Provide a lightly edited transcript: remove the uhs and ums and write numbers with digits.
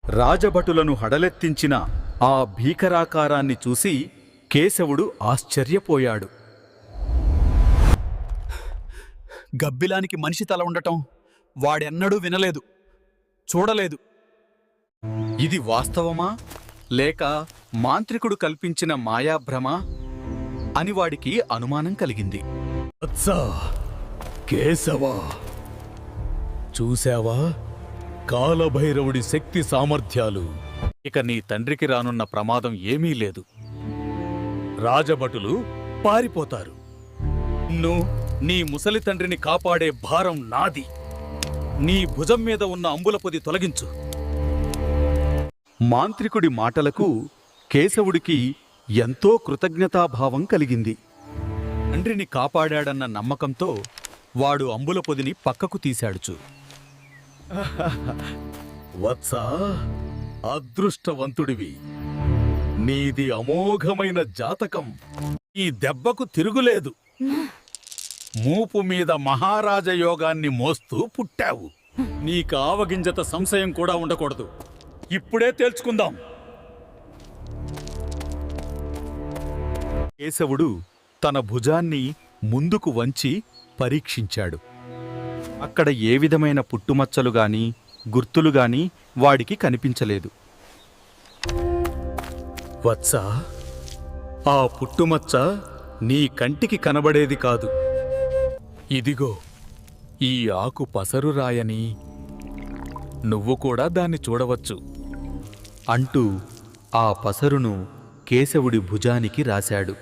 రాజభటులను హడలెత్తించిన ఆ భీకరాకారాన్ని చూసి కేశవుడు ఆశ్చర్యపోయాడు. గబ్బిలానికి మనిషి తల ఉండటం వాడెన్నడూ వినలేదు, చూడలేదు. ఇది వాస్తవమా లేక మాంత్రికుడు కల్పించిన మాయాభ్రమా అని వాడికి అనుమానం కలిగింది. అచ్చా కేశవా, చూశావా కాలభైరవుడి శక్తి సామర్థ్యాలు? ఇక నీ తండ్రికి రానున్న ప్రమాదం ఏమీ లేదు. రాజభటులు పారిపోతారు. నీ ముసలి తండ్రిని కాపాడే భారం నాది. నీ భుజం మీద ఉన్న అంబుల పొది తొలగించు. మాంత్రికుడి మాటలకు కేశవుడికి ఎంతో కృతజ్ఞతాభావం కలిగింది. తండ్రిని కాపాడాడన్న నమ్మకంతో వాడు అంబుల పొదిని పక్కకు తీశాడుచు. వత్సా, అదృష్టవంతుడివి. నీది అమోఘమైన జాతకం. ఈ దెబ్బకు తిరుగులేదు. మూపు మీద మహారాజయోగాన్ని మోస్తూ పుట్టావు. నీకు ఆవగింజత సంశయం కూడా ఉండకూడదు. ఇప్పుడే తేల్చుకుందాం. కేశవుడు తన భుజాన్ని ముందుకు వంచి పరీక్షించాడు. అక్కడ ఏ విధమైన పుట్టుమచ్చలుగాని గుర్తులుగాని వాడికి కనిపించలేదు. వత్సా, ఆ పుట్టుమచ్చ నీ కంటికి కనబడేది కాదు. ఇదిగో ఈ ఆకు పసరురాయని, నువ్వు కూడా దాన్ని చూడవచ్చు అంటూ ఆ పసరును కేశవుడి భుజానికి రాశాడు.